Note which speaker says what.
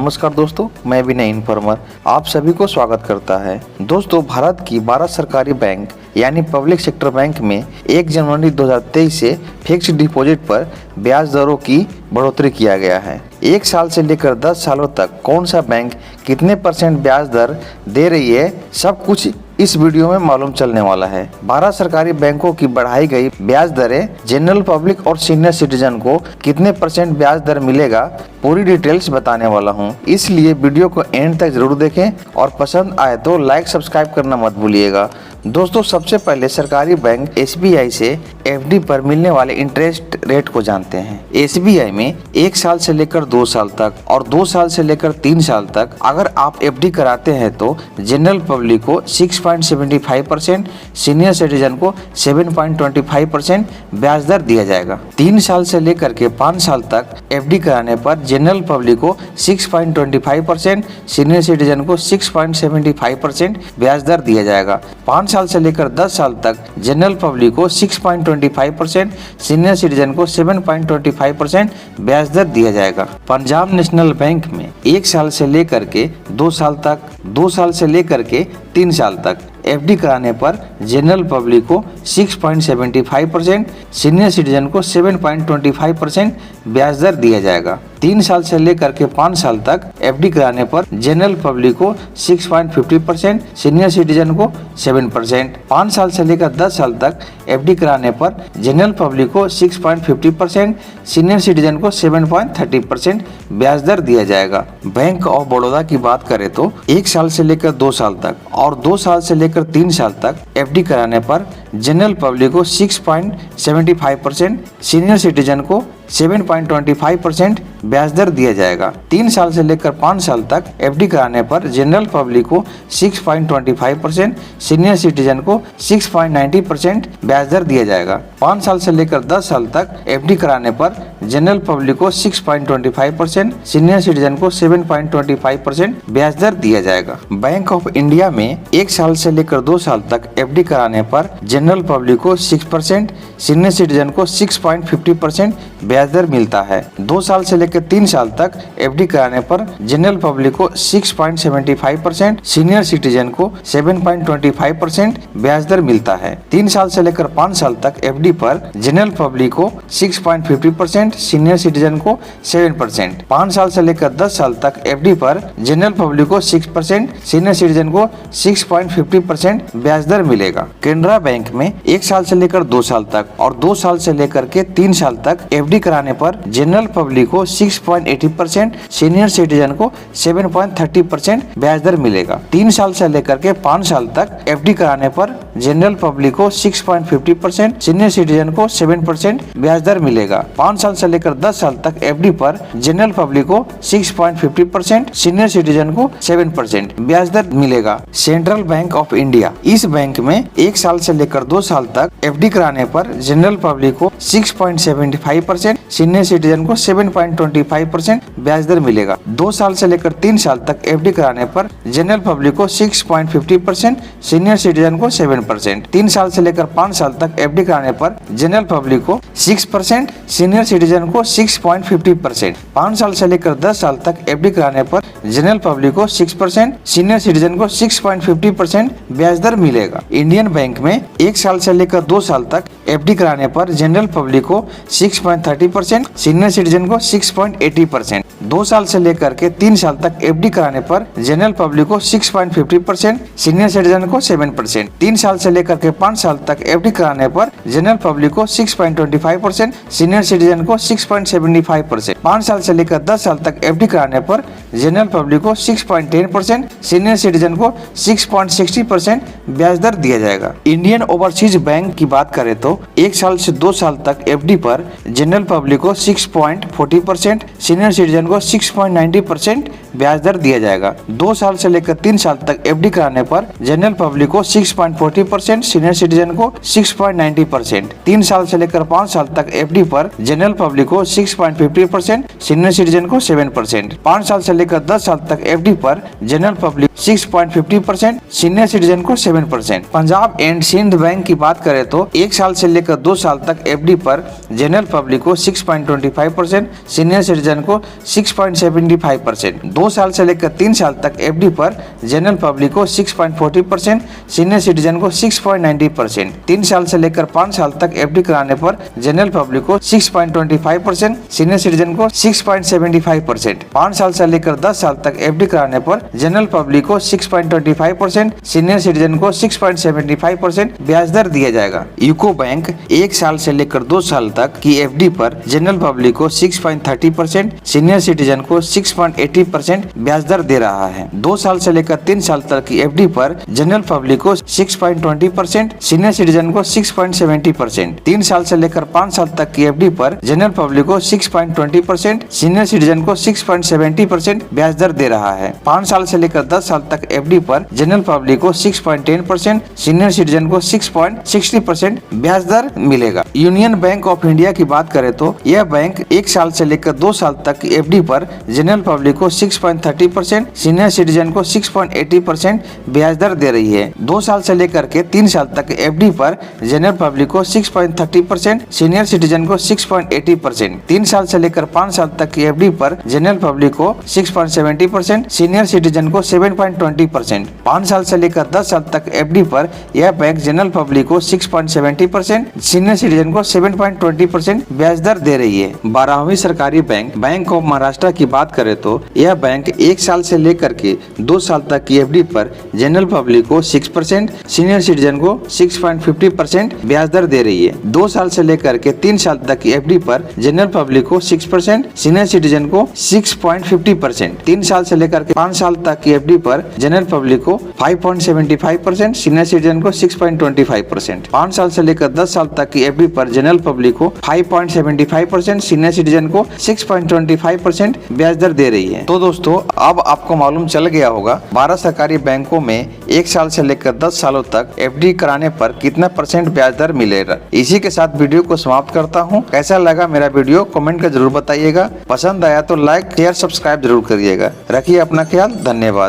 Speaker 1: नमस्कार दोस्तों, मैं विनय इन्फॉर्मर आप सभी को स्वागत करता है। दोस्तों, भारत की 12 सरकारी बैंक यानी पब्लिक सेक्टर बैंक में 1 जनवरी 2023 से फिक्स्ड डिपॉजिट पर ब्याज दरों की बढ़ोतरी किया गया है। 1 साल से लेकर 10 सालों तक कौन सा बैंक कितने % ब्याज दर दे रही है, सब कुछ इस वीडियो में मालूम चलने वाला है। 12 सरकारी बैंकों की बढ़ाई गई ब्याज दरें जनरल पब्लिक और सीनियर सिटीजन को कितने % ब्याज दर मिलेगा, पूरी डिटेल्स बताने वाला हूं। इसलिए वीडियो को एंड तक जरूर देखें और पसंद आए तो लाइक सब्सक्राइब करना मत भूलिएगा। दोस्तों, सबसे पहले सरकारी बैंक SBI से FD पर मिलने वाले इंटरेस्ट रेट को जानते हैं। SBI में 1 साल से लेकर 2 साल तक और 2 साल से लेकर 3 साल तक अगर आप FD कराते हैं तो जनरल पब्लिक को 6.75%, सीनियर सिटीजन को 7.25% ब्याज दर दिया जाएगा। 3 साल से लेकर के 5 साल तक FD कराने पर जनरल पब्लिक को 6.25%, सीनियर सिटीजन को 6.75% ब्याज दर दिया जाएगा। 5 साल से लेकर 10 साल तक जनरल पब्लिक को 6.25%, सीनियर सिटीजन को 7.25% ब्याज दर दिया जाएगा। पंजाब नेशनल बैंक में 1 साल से लेकर के 2 साल तक, 2 साल से लेकर के 3 साल तक FD कराने पर जनरल पब्लिक को 6.75%, सीनियर सिटीजन को 7.25% ब्याज दर दिया जाएगा। 3 साल से लेकर के 5 साल तक FD कराने पर जनरल पब्लिक को 6.50%, सीनियर सिटीजन को 7%। 5 साल से लेकर 10 साल तक FD कराने पर जनरल पब्लिक को 6.50%, सीनियर सिटीजन को 7.30% ब्याज दर दिया जाएगा। बैंक ऑफ बड़ौदा की बात करें तो 1 साल से लेकर 2 साल तक और 2 साल से लेकर 3 साल तक FD कराने पर जनरल पब्लिक को 6.75%, सीनियर सिटीजन को 7.25% ब्याज दर दिया जाएगा। 3 साल से लेकर 5 साल तक FD कराने पर जनरल पब्लिक को 6.25%, सीनियर सिटीजन को 6.90% ब्याज दर दिया जाएगा। 5 साल से लेकर 10 साल तक FD कराने पर जनरल पब्लिक को 6.25%, सीनियर सिटीजन को 7.25% ब्याज दर दिया जाएगा। बैंक ऑफ इंडिया में 1 साल से लेकर 2 साल तक FD कराने पर जनरल पब्लिक को 6%, सीनियर सिटीजन को 6.50% ब्याज दर मिलता है। 2 साल से लेकर 3 साल तक FD कराने पर जनरल पब्लिक को 6.75%, सीनियर सिटीजन को 7.25% ब्याज दर मिलता है। 3 साल से लेकर 5 साल तक FD पर जनरल पब्लिक को 6.50%, सीनियर सिटीजन को 7%। 5 साल से लेकर 10 साल तक FD पर जनरल पब्लिक को 6%, सीनियर सिटीजन को 6.50% ब्याज दर मिलेगा। केनरा बैंक में 1 साल से लेकर 2 साल तक और 2 साल से लेकर के 3 साल तक FD कराने पर जनरल पब्लिक को 6.80%, सीनियर सिटीजन को 7.30% ब्याज दर मिलेगा। 3 साल से लेकर के 5 साल तक FD कराने पर जनरल पब्लिक को 6.50%, सीनियर सिटीजन को 7% ब्याज दर मिलेगा। 5 साल से लेकर 10 साल तक FD पर जनरल पब्लिक को 6.50%, सीनियर सिटीजन को 7% ब्याज दर मिलेगा। सेंट्रल बैंक ऑफ इंडिया, इस बैंक में 1 साल से लेकर 2 साल तक FD कराने पर जनरल पब्लिक को 6.75%, सीनियर सिटीजन को 7.25% ब्याज दर मिलेगा। 2 साल से लेकर 3 साल तक FD कराने पर जनरल पब्लिक को 6.50%, सीनियर सिटीजन को 7%। 3 साल से लेकर 5 साल तक FD कराने पर जनरल पब्लिक को 6%, सीनियर सिटीजन को 6.50%। 5 साल से लेकर 10 साल तक FD कराने पर जनरल पब्लिक को 6%, सीनियर सिटीजन को 6.50% ब्याज दर मिलेगा। इंडियन बैंक में 1 साल से लेकर 2 साल तक FD कराने पर जनरल पब्लिक को 6.30%, सीनियर सिटीजन को 6.80%। 2 साल से लेकर के 3 साल तक FD कराने पर जनरल पब्लिक को 6.50%, सीनियर सिटीजन को 7%। 3 साल से लेकर के 5 साल तक FD कराने पर जनरल पब्लिक को 6.25%, सीनियर सिटीजन को 6.75%। 5 साल से लेकर 10 साल तक FD कराने पर जनरल पब्लिक को 6.10%, सीनियर सिटीजन को 6.60% ब्याज दर दिया जाएगा। इंडियन ओवरसीज बैंक की बात करें तो 1 साल से 2 साल तक FD पर जनरल पब्लिक को 6.40%, सीनियर सिटीजन को 6.90% ब्याज दर दिया जाएगा। 2 साल से लेकर 3 साल तक FD कराने पर जनरल पब्लिक को 6.40%, सीनियर सिटीजन को 6.90%। 3 साल से लेकर 5 साल तक FD पर जनरल पब्लिक को 6.50%, सीनियर सिटीजन को 7%। 5 साल से लेकर 10 साल तक FD पर जनरल पब्लिक 6.50%, सीनियर सिटीजन को 7%। पंजाब एंड सिंध बैंक की बात करें तो 1 साल से लेकर 2 साल तक FD पर जनरल पब्लिक को 6.25%, सीनियर सिटीजन को 6.75%। 2 साल से लेकर 3 साल तक एफडी पर जनरल पब्लिक को 6.40%, सीनियर सिटीजन को 6.90%। 3 साल से लेकर 5 साल तक एफडी कराने पर जनरल पब्लिक को 6.25%, सीनियर सिटीजन को 6.75%। 5 साल से लेकर 10 साल तक एफडी कराने पर जनरल पब्लिक को 6.25%, सीनियर सिटीजन को 6.75% ब्याज दर दिया जाएगा। यूको बैंक 1 साल से लेकर 2 साल तक की एफडी पर जनरल पब्लिक को 6.30%, सीनियर सिटीजन को 6.80% ब्याज दर दे रहा है। 2 साल से लेकर 3 साल तक की एफडी पर जनरल पब्लिक को 6.20%, सीनियर सिटीजन को 6.70%। 3 साल से लेकर 5 साल तक की एफडी पर जनरल पब्लिक को 6.20%, सीनियर सिटीजन को 6.70% ब्याज दर दे रहा है। 5 साल से लेकर 10 साल तक एफडी पर जनरल पब्लिक को 6.10%, सीनियर सिटीजन को 6.60% ब्याज दर मिलेगा। यूनियन बैंक ऑफ इंडिया की बात करें तो यह बैंक 1 साल से लेकर 2 साल तक की एफडी पर जनरल पब्लिक को 6.30%, सीनियर सिटीजन को 6.80% ब्याज दर दे रही है। 2 साल से लेकर के 3 साल तक एफडी पर जनरल पब्लिक को 6.30%, सीनियर सिटीजन को 6.80%। 3 साल से लेकर 5 साल तक की एफडी पर जनरल पब्लिक को 6.70%, सीनियर सिटीजन को 7.20%। 5 साल से लेकर 10 साल तक एफडी पर यह बैंक जनरल पब्लिक को 6.70%, सीनियर सिटीजन को 7.20% ब्याज दर दे रही है। 12वीं सरकारी बैंक ऑफ महाराष्ट्र की बात करें तो यह बैंक 1 साल से लेकर के 2 साल तक की एफडी पर जनरल पब्लिक को 6%, सीनियर सिटीजन को 6.50% ब्याज दर दे रही है। 2 साल से लेकर के 3 साल तक की एफडी पर जनरल पब्लिक को 6%, सीनियर सिटीजन को 6.50%। 3 साल से लेकर के 5 साल तक की एफडी पर जनरल पब्लिक को 5.75%, सीनियर सिटीजन को 6.25%। 5 साल से लेकर 10 साल तक की एफडी पर जनरल पब्लिक को 5.75%, सीनियर सिटीजन को 6.25% ब्याज दर दे रही है। तो दोस्तों अब आपको मालूम चल गया होगा 12 सरकारी बैंकों में 1 साल से लेकर 10 सालों तक एफडी कराने पर कितना % ब्याज दर मिलेगा। इसी के साथ वीडियो को समाप्त करता हूं। कैसा लगा मेरा वीडियो कमेंट कर जरूर बताइएगा। पसंद आया तो लाइक शेयर सब्सक्राइब जरूर करिएगा। रखिए अपना ख्याल। धन्यवाद।